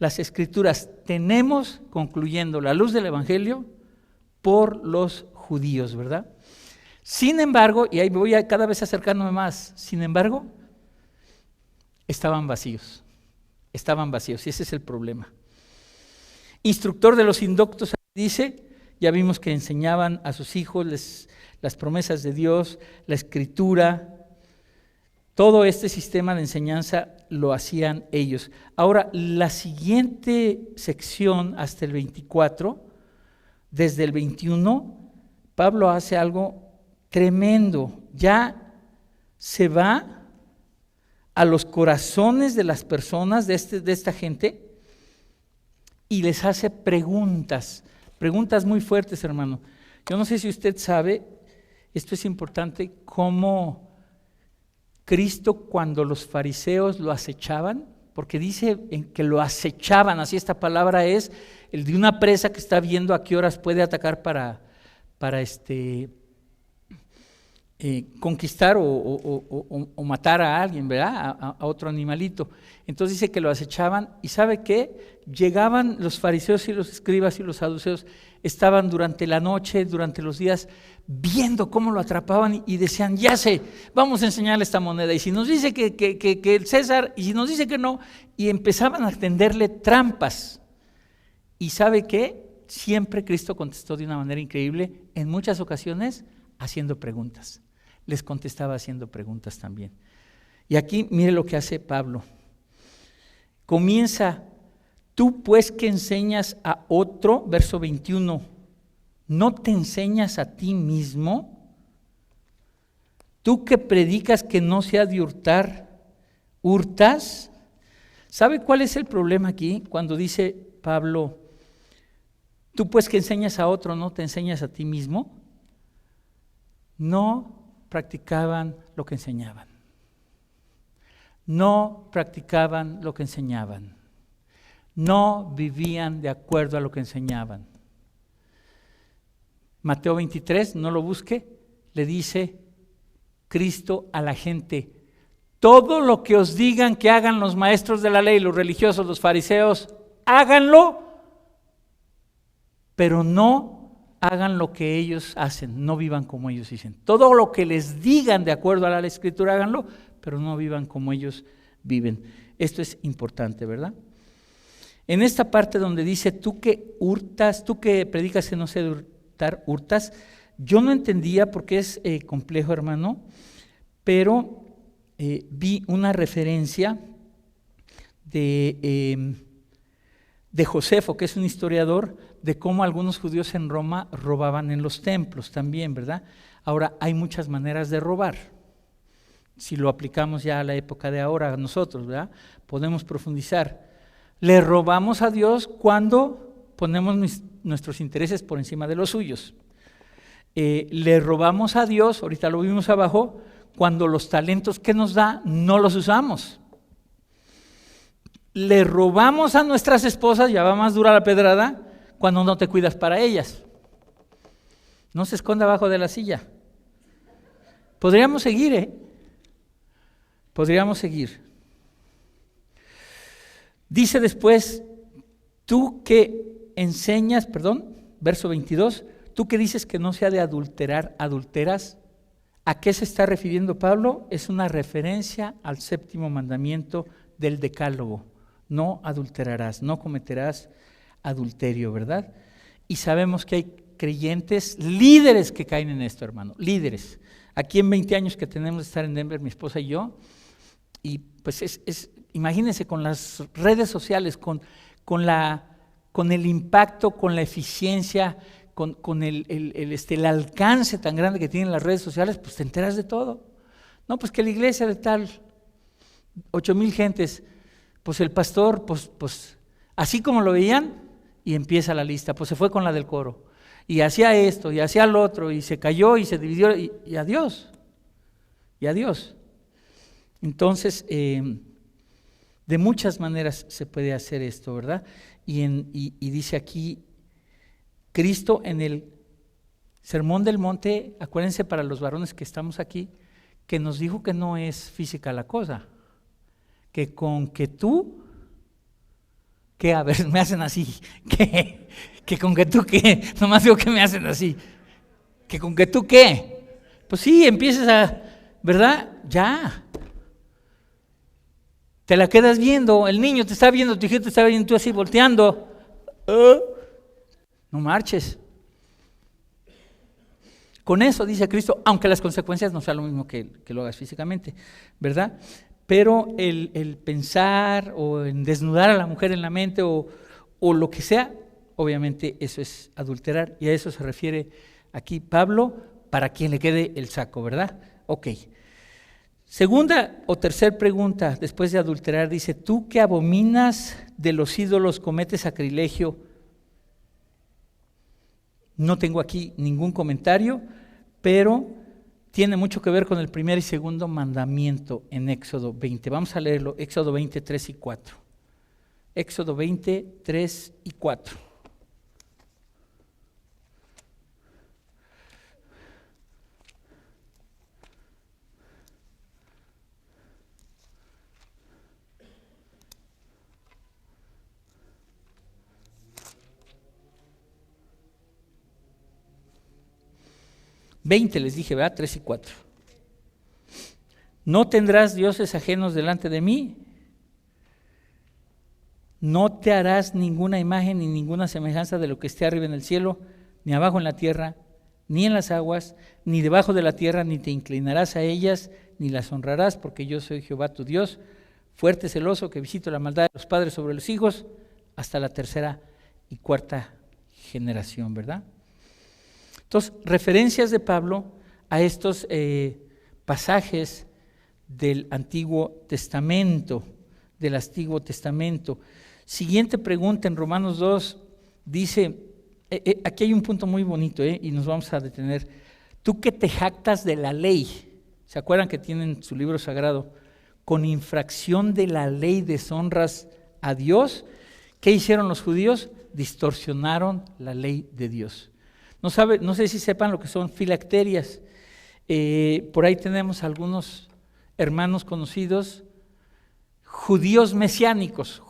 las Escrituras. Tenemos, concluyendo, la luz del Evangelio por los judíos, ¿verdad? Sin embargo, y ahí voy cada vez acercándome más, sin embargo, estaban vacíos, y ese es el problema. Instructor de los indoctos, dice, ya vimos que enseñaban a sus hijos las promesas de Dios, la Escritura, todo este sistema de enseñanza lo hacían ellos. Ahora, la siguiente sección hasta el 24, desde el 21, Pablo hace algo tremendo, ya se va a los corazones de las personas, de esta gente, y les hace preguntas muy fuertes, hermano. Yo no sé si usted sabe, esto es importante, cómo Cristo, cuando los fariseos lo acechaban, porque dice que lo acechaban, así esta palabra es el de una presa que está viendo a qué horas puede atacar para conquistar o matar a alguien, ¿verdad? A otro animalito. Entonces dice que lo acechaban, y ¿sabe qué? Llegaban los fariseos y los escribas y los saduceos, estaban durante la noche, durante los días, viendo cómo lo atrapaban y decían: ya sé, vamos a enseñarle esta moneda, y si nos dice que el César, y si nos dice que no, y empezaban a tenderle trampas. ¿Y sabe qué? Siempre Cristo contestó de una manera increíble, en muchas ocasiones haciendo preguntas. Les contestaba haciendo preguntas también. Y aquí mire lo que hace Pablo. Comienza: tú pues que enseñas a otro, verso 21, ¿no te enseñas a ti mismo? Tú que predicas que no se ha de hurtar, ¿hurtas? ¿Sabe cuál es el problema aquí? Cuando dice Pablo, tú pues que enseñas a otro, ¿no te enseñas a ti mismo? No practicaban lo que enseñaban. No practicaban lo que enseñaban. No vivían de acuerdo a lo que enseñaban. Mateo 23, no lo busque, le dice Cristo a la gente: todo lo que os digan que hagan los maestros de la ley, los religiosos, los fariseos, háganlo, pero no hagan lo que ellos hacen, no vivan como ellos dicen. Todo lo que les digan de acuerdo a la Escritura, háganlo, pero no vivan como ellos viven. Esto es importante, ¿verdad? En esta parte donde dice, tú que hurtas, tú que predicas que no sé hurtar, hurtas, yo no entendía porque es complejo, hermano, pero vi una referencia de Josefo, que es un historiador, de cómo algunos judíos en Roma robaban en los templos también, ¿verdad? Ahora, hay muchas maneras de robar. Si lo aplicamos ya a la época de ahora, nosotros, ¿verdad? Podemos profundizar. Le robamos a Dios cuando ponemos nuestros intereses por encima de los suyos. Le robamos a Dios, ahorita lo vimos abajo, cuando los talentos que nos da no los usamos. Le robamos a nuestras esposas, ya va más dura la pedrada, cuando no te cuidas para ellas. No se esconda abajo de la silla. Podríamos seguir, Podríamos seguir. Dice después, tú que enseñas, verso 22, tú que dices que no se ha de adulterar, adulteras. ¿A qué se está refiriendo Pablo? Es una referencia al 7º mandamiento del Decálogo. No adulterarás, no cometerás adulterio, ¿verdad? Y sabemos que hay creyentes, líderes que caen en esto, hermano, líderes. Aquí en 20 años que tenemos de estar en Denver, mi esposa y yo, y pues imagínense con las redes sociales, con el impacto, con la eficiencia, con el alcance tan grande que tienen las redes sociales, pues te enteras de todo. No, pues que la iglesia de tal, 8,000 gentes, pues el pastor, pues así como lo veían, y empieza la lista, pues se fue con la del coro, y hacía esto, y hacía lo otro, y se cayó, y se dividió, y adiós, y adiós. Entonces, de muchas maneras se puede hacer esto, ¿verdad? Y dice aquí, Cristo en el Sermón del Monte, acuérdense para los varones que estamos aquí, que nos dijo que no es física la cosa, que con que tú, que a ver, me hacen así, que con que tú qué, nomás digo que me hacen así, que con que tú qué, pues sí, empieces a, ¿verdad? Ya. Te la quedas viendo, el niño te está viendo, tu hija te está viendo, tú así volteando. No marches. Con eso, dice Cristo, aunque las consecuencias no sean lo mismo que lo hagas físicamente, ¿verdad? Pero el pensar o en desnudar a la mujer en la mente o lo que sea, obviamente eso es adulterar, y a eso se refiere aquí Pablo, para quien le quede el saco, ¿verdad? Ok. Segunda o tercera pregunta, después de adulterar, dice, tú que abominas de los ídolos, cometes sacrilegio. No tengo aquí ningún comentario, pero tiene mucho que ver con el primer y segundo mandamiento en Éxodo 20. Vamos a leerlo, Éxodo 20, 3 y 4. Éxodo 20, 3 y 4. Les dije, ¿verdad? 3 y 4. No tendrás dioses ajenos delante de mí, no te harás ninguna imagen ni ninguna semejanza de lo que esté arriba en el cielo, ni abajo en la tierra, ni en las aguas, ni debajo de la tierra, ni te inclinarás a ellas, ni las honrarás, porque yo soy Jehová tu Dios, fuerte, celoso, que visito la maldad de los padres sobre los hijos, hasta la 3ª y 4ª generación, ¿verdad? Entonces, referencias de Pablo a estos pasajes del Antiguo Testamento, del Antiguo Testamento. Siguiente pregunta en Romanos 2, dice, aquí hay un punto muy bonito y nos vamos a detener. Tú que te jactas de la ley, ¿se acuerdan que tienen su libro sagrado? Con infracción de la ley deshonras a Dios. ¿Qué hicieron los judíos? Distorsionaron la ley de Dios. No sé si sepan lo que son filacterias. Por ahí tenemos algunos hermanos conocidos, judíos mesiánicos.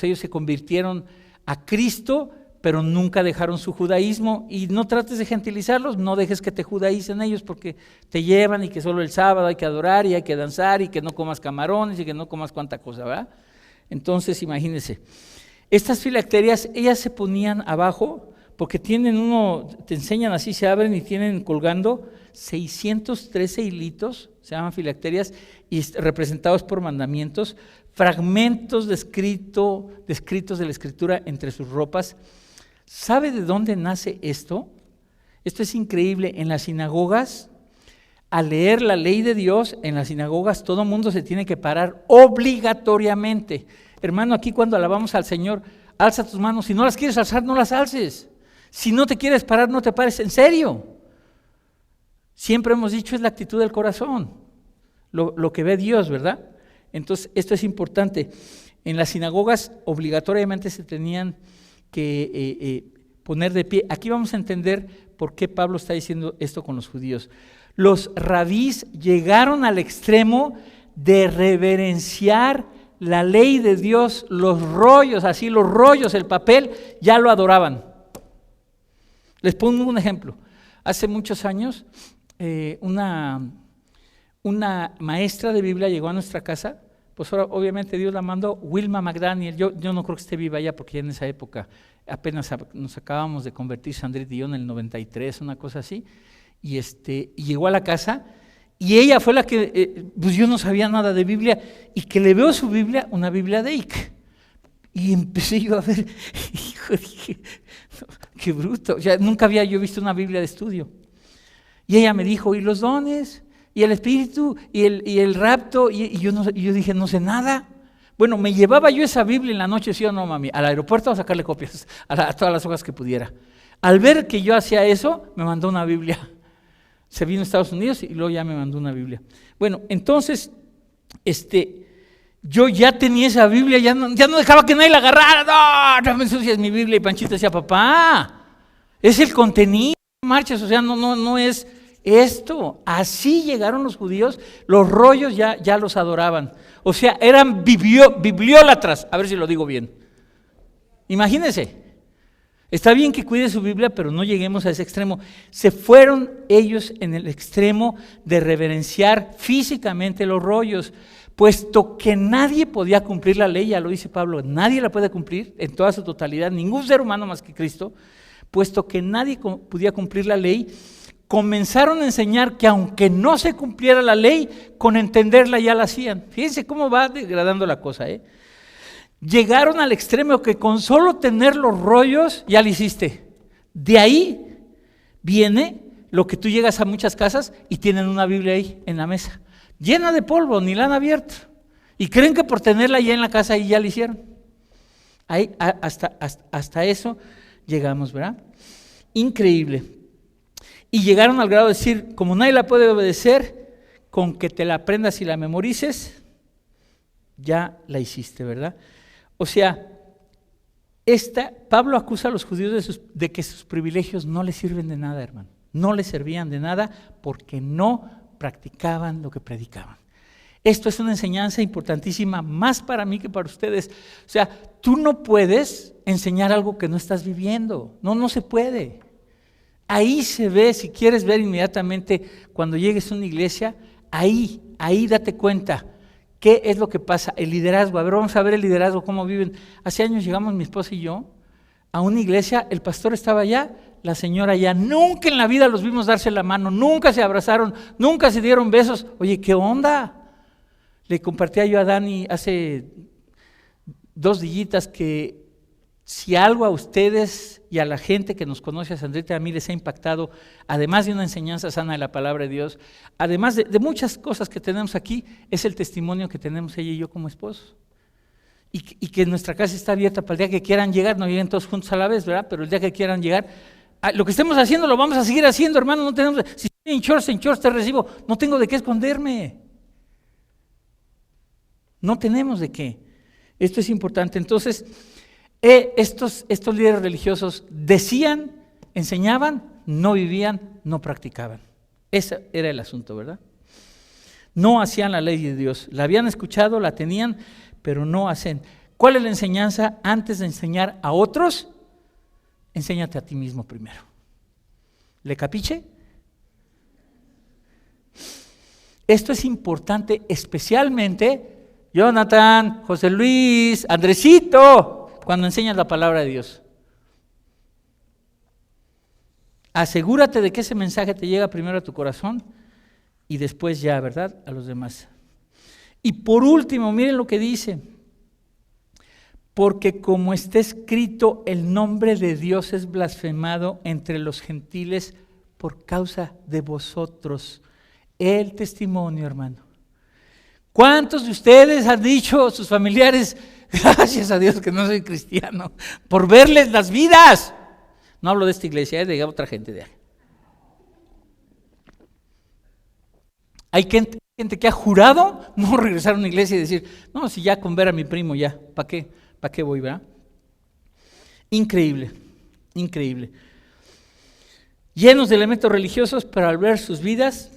Ellos se convirtieron a Cristo, pero nunca dejaron su judaísmo. Y no trates de gentilizarlos, no dejes que te judaicen ellos, porque te llevan y que solo el sábado hay que adorar y hay que danzar y que no comas camarones y que no comas cuánta cosa, ¿verdad? Entonces, imagínense, estas filacterias, ellas se ponían abajo, porque te enseñan así, se abren y tienen colgando 613 hilitos, se llaman filacterias, y representados por mandamientos, fragmentos descritos de la Escritura entre sus ropas. ¿Sabe de dónde nace esto? Esto es increíble. En las sinagogas, al leer la ley de Dios, en las sinagogas todo el mundo se tiene que parar obligatoriamente. Hermano, aquí cuando alabamos al Señor, alza tus manos. Si no las quieres alzar, no las alces. Si no te quieres parar, no te pares. En serio. Siempre hemos dicho, es la actitud del corazón, lo que ve Dios, ¿verdad? Entonces, esto es importante. En las sinagogas obligatoriamente se tenían que poner de pie. Aquí vamos a entender por qué Pablo está diciendo esto con los judíos. Los rabís llegaron al extremo de reverenciar la ley de Dios, los rollos, el papel, ya lo adoraban. Les pongo un ejemplo. Hace muchos años, una maestra de Biblia llegó a nuestra casa. Pues ahora, obviamente Dios la mandó, Wilma McDaniel. Yo no creo que esté viva ya, porque ya en esa época apenas nos acabamos de convertir, Sandrita y yo, en el 93, una cosa así, y llegó a la casa, y ella fue la que, pues yo no sabía nada de Biblia, y que le veo su Biblia, una Biblia de Ike, y empecé yo a ver, dije, no, qué bruto, o sea, nunca había yo visto una Biblia de estudio, y ella me dijo, ¿y los dones? Y el espíritu, y el rapto, y yo dije, no sé nada. Bueno, me llevaba yo esa Biblia en la noche, ¿sí o no, mami? Al aeropuerto a sacarle copias a todas las hojas que pudiera. Al ver que yo hacía eso, me mandó una Biblia. Se vino a Estados Unidos y luego ya me mandó una Biblia. Bueno, entonces, yo ya tenía esa Biblia, ya no dejaba que nadie la agarrara. No me ensucias mi Biblia. Y Panchito decía, papá, es el contenido, marchas, o sea, no es esto. Así llegaron los judíos, los rollos ya los adoraban. O sea, eran bibliólatras, a ver si lo digo bien. Imagínense. Está bien que cuide su Biblia, pero no lleguemos a ese extremo. Se fueron ellos en el extremo de reverenciar físicamente los rollos, puesto que nadie podía cumplir la ley, ya lo dice Pablo, nadie la puede cumplir en toda su totalidad, ningún ser humano más que Cristo, puesto que nadie podía cumplir la ley. Comenzaron a enseñar que aunque no se cumpliera la ley, con entenderla ya la hacían. Fíjense cómo va degradando la cosa, Llegaron al extremo que con solo tener los rollos ya lo hiciste. De ahí viene lo que tú llegas a muchas casas y tienen una Biblia ahí en la mesa, llena de polvo, ni la han abierto. Y creen que por tenerla ya en la casa ahí ya la hicieron. Ahí, hasta eso llegamos, ¿verdad? Increíble. Y llegaron al grado de decir, como nadie la puede obedecer, con que te la aprendas y la memorices, ya la hiciste, ¿verdad? O sea, Pablo acusa a los judíos de que sus privilegios no les sirven de nada, hermano. No les servían de nada porque no practicaban lo que predicaban. Esto es una enseñanza importantísima, más para mí que para ustedes. O sea, tú no puedes enseñar algo que no estás viviendo. No se puede. Ahí se ve, si quieres ver inmediatamente cuando llegues a una iglesia, ahí date cuenta qué es lo que pasa, el liderazgo. A ver, vamos a ver el liderazgo, cómo viven. Hace años llegamos mi esposa y yo a una iglesia, el pastor estaba allá, la señora allá, nunca en la vida los vimos darse la mano, nunca se abrazaron, nunca se dieron besos. Oye, ¿qué onda? Le compartía yo a Dani hace 2 días que Si algo a ustedes y a la gente que nos conoce, a Sandrita y a mí, les ha impactado, además de una enseñanza sana de la palabra de Dios, además de muchas cosas que tenemos aquí, es el testimonio que tenemos ella y yo como esposos. Y que nuestra casa está abierta para el día que quieran llegar, no lleguen todos juntos a la vez, ¿verdad? Pero el día que quieran llegar, lo que estemos haciendo lo vamos a seguir haciendo, hermano. No tenemos, si estoy en church te recibo, no tengo de qué esconderme. No tenemos de qué. Esto es importante. Entonces, estos líderes religiosos decían, enseñaban, no vivían, no practicaban. Ese era el asunto, ¿verdad? No hacían la ley de Dios. La habían escuchado, la tenían, pero no hacen. ¿Cuál es la enseñanza? Antes de enseñar a otros, enséñate a ti mismo primero. ¿Le capiche? Esto es importante, especialmente Jonathan, José Luis, Andresito, cuando enseñas la palabra de Dios. Asegúrate de que ese mensaje te llega primero a tu corazón y después ya, ¿verdad?, a los demás. Y por último, miren lo que dice: porque como está escrito, el nombre de Dios es blasfemado entre los gentiles por causa de vosotros. El testimonio, hermano. ¿Cuántos de ustedes han dicho a sus familiares, gracias a Dios que no soy cristiano, por verles las vidas? No hablo de esta iglesia, de otra gente de ahí. Hay gente que ha jurado no regresar a una iglesia y decir, no, si ya con ver a mi primo ya, ¿para qué? ¿Para qué voy, verdad? Increíble, increíble. Llenos de elementos religiosos, pero al ver sus vidas,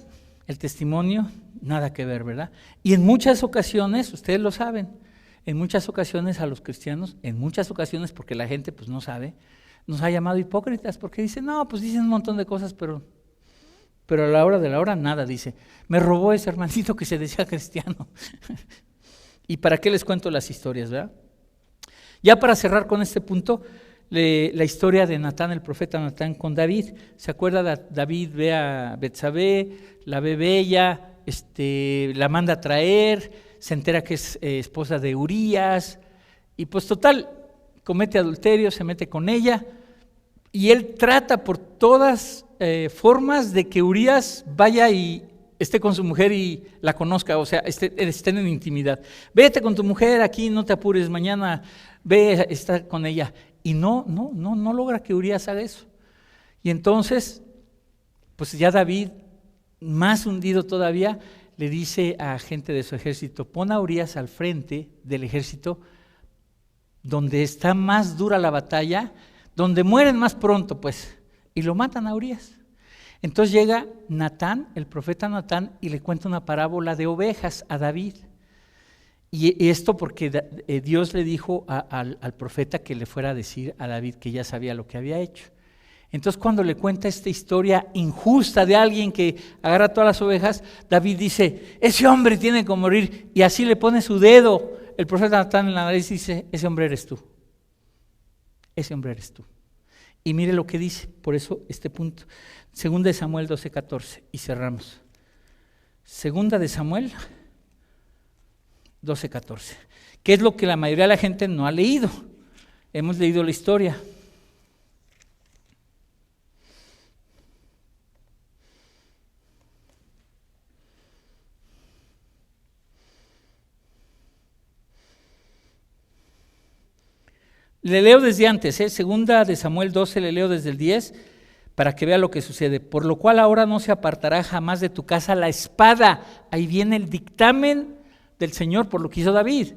el testimonio, nada que ver, ¿verdad? Y en muchas ocasiones, ustedes lo saben, en muchas ocasiones a los cristianos, en muchas ocasiones porque la gente pues no sabe, nos ha llamado hipócritas porque dicen, no, pues dicen un montón de cosas, pero a la hora de la hora nada, dice. Me robó ese hermanito que se decía cristiano. ¿Y para qué les cuento las historias, verdad? Ya para cerrar con este punto, la historia de Natán, el profeta Natán con David. ¿Se acuerda? David ve a Betsabé, la ve bella, la manda a traer, se entera que es esposa de Urías, y pues total, comete adulterio, se mete con ella, y él trata por todas formas de que Urías vaya y esté con su mujer y la conozca, o sea, estén en intimidad. Vete con tu mujer aquí, no te apures, mañana ve, está con ella. Y no logra que Urías haga eso. Y entonces, pues ya David, más hundido todavía, le dice a gente de su ejército, pon a Urías al frente del ejército, donde está más dura la batalla, donde mueren más pronto, pues, y lo matan a Urías. Entonces llega Natán, el profeta Natán, y le cuenta una parábola de ovejas a David. Y esto porque Dios le dijo al profeta que le fuera a decir a David que ya sabía lo que había hecho. Entonces cuando le cuenta esta historia injusta de alguien que agarra todas las ovejas, David dice, ese hombre tiene que morir, y así le pone su dedo el profeta Natán en la nariz y dice, ese hombre eres tú, ese hombre eres tú. Y mire lo que dice, por eso este punto, 2 de Samuel 12:14, y cerramos. 2 de Samuel 12:14, que es lo que la mayoría de la gente no ha leído. Hemos leído la historia. Le leo desde antes, Segunda de Samuel 12, le leo desde el 10, para que vea lo que sucede. Por lo cual ahora no se apartará jamás de tu casa la espada. Ahí viene el dictamen del Señor por lo que hizo David.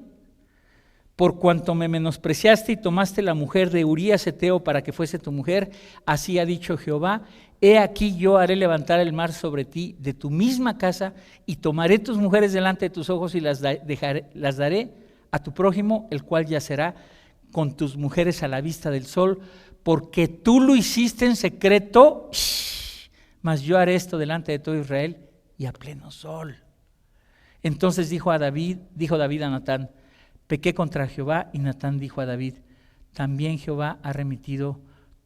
Por cuanto me menospreciaste y tomaste la mujer de Urías Heteo para que fuese tu mujer, así ha dicho Jehová, he aquí yo haré levantar el mar sobre ti de tu misma casa y tomaré tus mujeres delante de tus ojos y las daré a tu prójimo, el cual yacerá con tus mujeres a la vista del sol, porque tú lo hiciste en secreto, mas yo haré esto delante de todo Israel y a pleno sol. Entonces dijo David a Natán, pequé contra Jehová, y Natán dijo a David, también Jehová ha remitido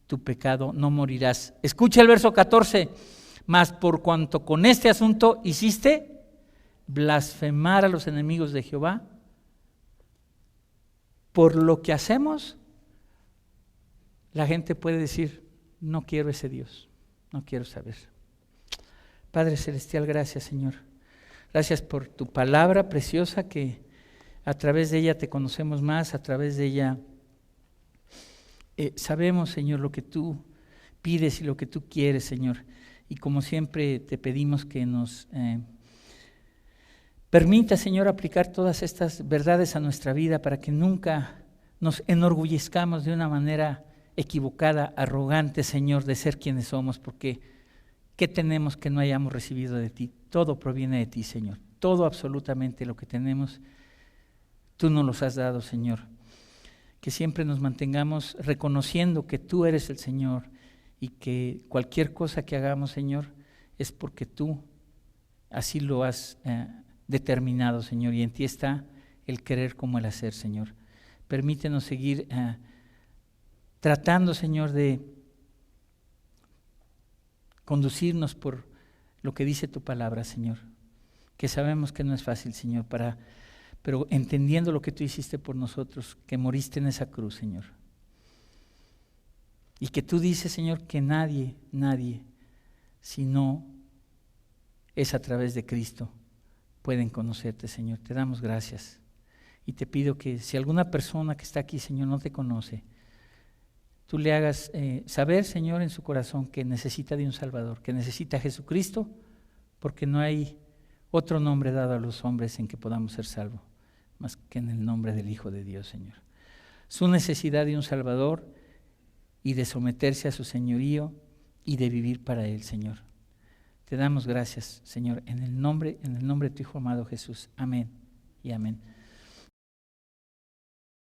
tu pecado, no morirás. Escucha el verso 14, mas por cuanto con este asunto hiciste blasfemar a los enemigos de Jehová, por lo que hacemos, la gente puede decir, no quiero ese Dios, no quiero saber. Padre Celestial, gracias, Señor. Gracias por tu palabra preciosa, que a través de ella te conocemos más, a través de ella sabemos, Señor, lo que tú pides y lo que tú quieres, Señor. Y como siempre te pedimos que nos permita, Señor, aplicar todas estas verdades a nuestra vida para que nunca nos enorgullezcamos de una manera equivocada, arrogante, Señor, de ser quienes somos, porque ¿qué tenemos que no hayamos recibido de ti? Todo proviene de ti, Señor. Todo, absolutamente lo que tenemos, tú nos los has dado, Señor. Que siempre nos mantengamos reconociendo que tú eres el Señor y que cualquier cosa que hagamos, Señor, es porque tú así lo has determinado, Señor, y en ti está el querer como el hacer, Señor. Permítenos seguir tratando, Señor, de conducirnos por lo que dice tu palabra, Señor, que sabemos que no es fácil, Señor, pero entendiendo lo que tú hiciste por nosotros, que moriste en esa cruz, Señor. Y que tú dices, Señor, que nadie, si no es a través de Cristo, pueden conocerte, Señor. Te damos gracias. Y te pido que si alguna persona que está aquí, Señor, no te conoce, tú le hagas saber, Señor, en su corazón que necesita de un Salvador, que necesita a Jesucristo, porque no hay otro nombre dado a los hombres en que podamos ser salvos, más que en el nombre del Hijo de Dios, Señor. Su necesidad de un Salvador y de someterse a su señorío y de vivir para Él, Señor. Te damos gracias, Señor, en el nombre de tu Hijo amado Jesús. Amén y amén.